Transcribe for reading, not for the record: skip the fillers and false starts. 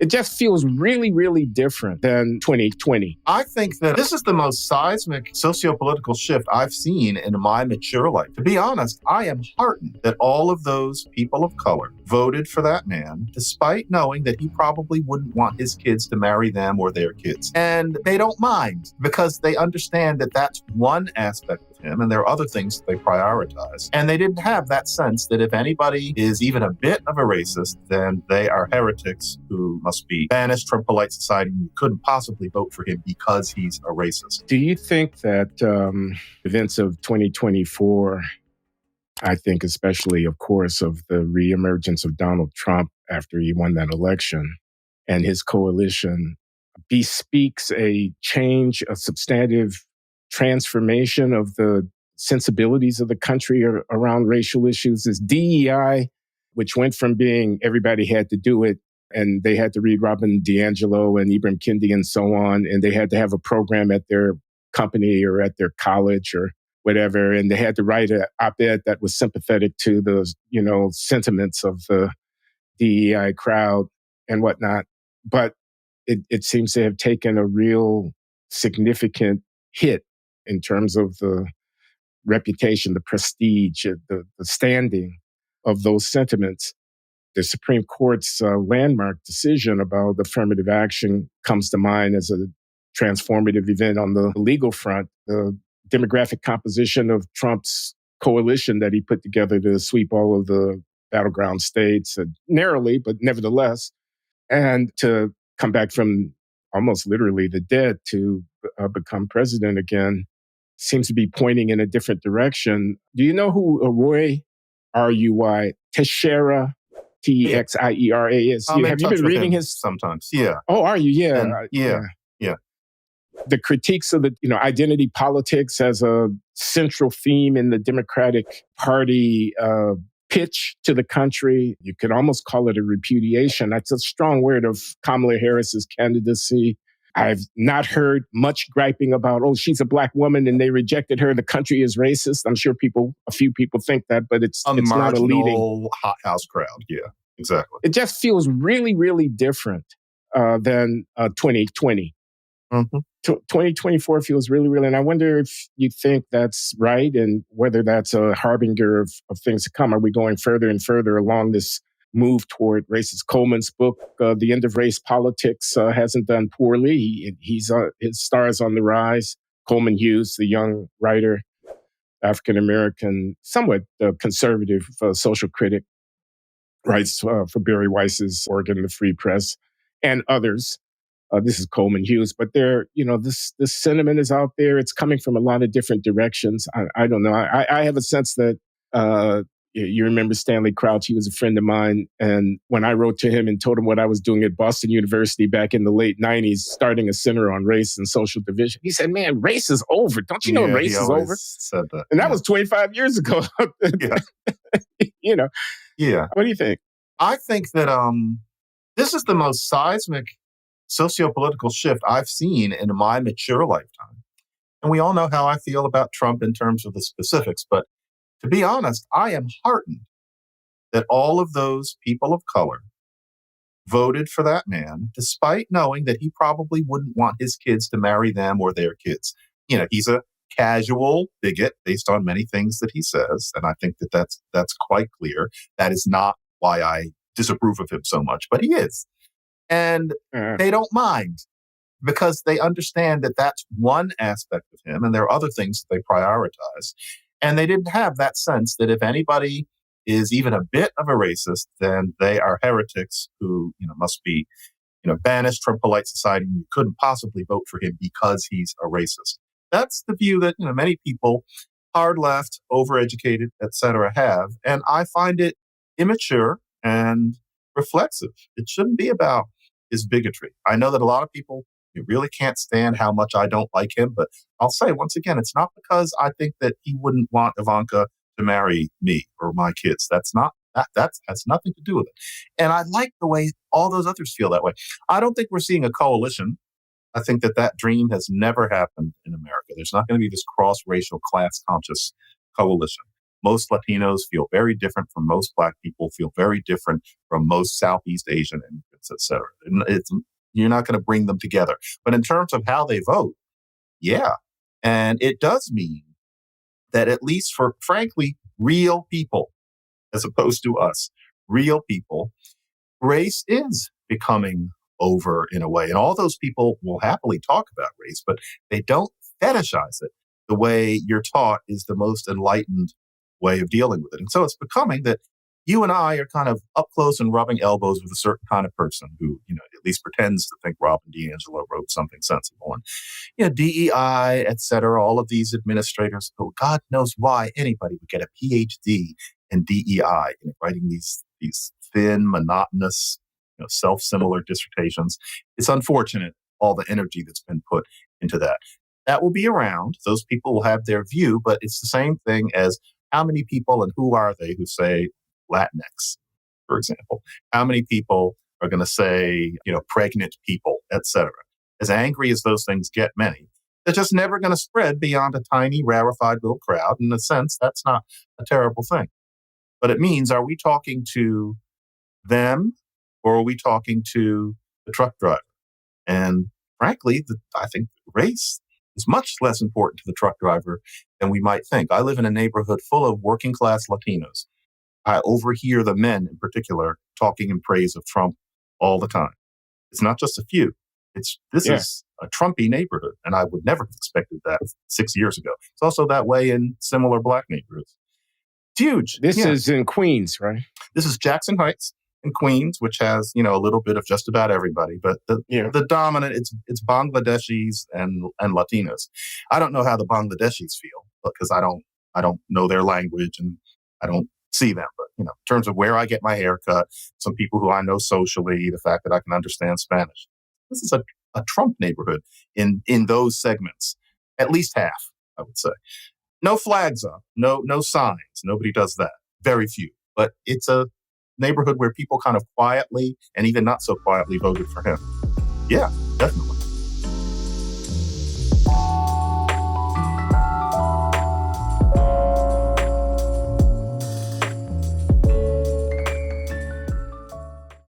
It just feels really, really different than 2020. I think that this is the most seismic socio-political shift I've seen in my mature life. To be honest, I am heartened that all of those people of color voted for that man, despite knowing that he probably wouldn't want his kids to marry them or their kids. And they don't mind because they understand that that's one aspect of him, and there are other things that they prioritize. And they didn't have that sense that if anybody is even a bit of a racist, then they are heretics who must be banished from polite society. You couldn't possibly vote for him because he's a racist. Do you think that events of 2024, I think especially, of course, of the re-emergence of Donald Trump after he won that election and his coalition, bespeaks a change, a substantive transformation of the sensibilities of the country around racial issues? Is DEI, which went from being everybody had to do it, and they had to read Robin DiAngelo and Ibram Kendi and so on, and they had to have a program at their company or at their college or whatever, and they had to write an op-ed that was sympathetic to the, sentiments of the DEI crowd and whatnot. But it seems to have taken a real significant hit in terms of the reputation, the prestige, the standing of those sentiments. The Supreme Court's landmark decision about affirmative action comes to mind as a transformative event on the legal front. The demographic composition of Trump's coalition that he put together to sweep all of the battleground states, narrowly, but nevertheless, and to come back from almost literally the dead to become president again, seems to be pointing in a different direction. Do you know who Roy, R-U-Y, Teixeira, Texieira is? Have you been reading his? Sometimes, yeah. Oh, are you? Yeah. Yeah. The critiques of the, identity politics as a central theme in the Democratic Party pitch to the country. You could almost call it a repudiation. That's a strong word of Kamala Harris's candidacy. I've not heard much griping about, she's a black woman and they rejected her. The country is racist. I'm sure a few people think that, but it's not a leading hothouse crowd. Yeah, exactly. It just feels really, really different than 2020. Mm-hmm. 2024 feels really, really, and I wonder if you think that's right and whether that's a harbinger of things to come. Are we going further and further along this move toward racist? Coleman's book, The End of Race Politics, hasn't done poorly. His star is on the rise. Coleman Hughes, the young writer, African-American, somewhat conservative social critic, writes for Barry Weiss's organ, The Free Press, and others. This is Coleman Hughes, but this sentiment is out there. It's coming from a lot of different directions. I don't know. I have a sense that you remember Stanley Crouch. He was a friend of mine. And when I wrote to him and told him what I was doing at Boston University back in the late 90s, starting a center on race and social division, he said, man, race is over. Don't you know race is over? Said that. And that was 25 years ago. Yeah. Yeah. What do you think? I think that this is the most seismic socio-political shift I've seen in my mature lifetime. And we all know how I feel about Trump in terms of the specifics, but to be honest, I am heartened that all of those people of color voted for that man, despite knowing that he probably wouldn't want his kids to marry them or their kids. He's a casual bigot based on many things that he says, and I think that that's quite clear. That is not why I disapprove of him so much, but he is. And they don't mind because they understand that that's one aspect of him, and there are other things that they prioritize. And they didn't have that sense that if anybody is even a bit of a racist, then they are heretics who, must be, banished from polite society. You couldn't possibly vote for him because he's a racist. That's the view that, many people, hard left, overeducated, et cetera, have. And I find it immature and reflexive. It shouldn't be about his bigotry. I know that a lot of people really can't stand how much I don't like him, but I'll say once again, it's not because I think that he wouldn't want Ivanka to marry me or my kids. That has nothing to do with it. And I like the way all those others feel that way. I don't think we're seeing a coalition. I think that dream has never happened in America. There's not going to be this cross-racial, class-conscious coalition. Most Latinos feel very different from most Black people, feel very different from most Southeast Asian immigrants. candidates, et cetera. You're not going to bring them together. But in terms of how they vote, yeah. And it does mean that at least for, frankly, real people, as opposed to us, real people, race is becoming over in a way. And all those people will happily talk about race, but they don't fetishize it the way you're taught is the most enlightened way of dealing with it. And so it's becoming that you and I are kind of up close and rubbing elbows with a certain kind of person who, at least pretends to think Robin DiAngelo wrote something sensible. And, DEI, et cetera, all of these administrators, who God knows why anybody would get a PhD in DEI, writing these thin, monotonous, self-similar dissertations. It's unfortunate, all the energy that's been put into that. That will be around. Those people will have their view, but it's the same thing as how many people and who are they who say Latinx, for example? How many people are going to say, pregnant people, et cetera? As angry as those things get many, they're just never going to spread beyond a tiny, rarefied little crowd. In a sense, that's not a terrible thing. But it means, are we talking to them or are we talking to the truck driver? And frankly, I think race is much less important to the truck driver than we might think. I live in a neighborhood full of working class Latinos. I overhear the men in particular talking in praise of Trump all the time. It's not just a few. This is a Trumpy neighborhood, and I would never have expected that 6 years ago. It's also that way in similar Black neighborhoods. It's huge. This is in Queens, right? This is Jackson Heights in Queens, which has, a little bit of just about everybody, but the dominant, it's Bangladeshis and Latinos. I don't know how the Bangladeshis feel because I don't know their language and I don't see them. But, in terms of where I get my hair cut, some people who I know socially, the fact that I can understand Spanish. This is a Trump neighborhood in those segments, at least half, I would say. No flags up, no signs. Nobody does that. Very few. But it's a neighborhood where people kind of quietly and even not so quietly voted for him. Yeah, definitely.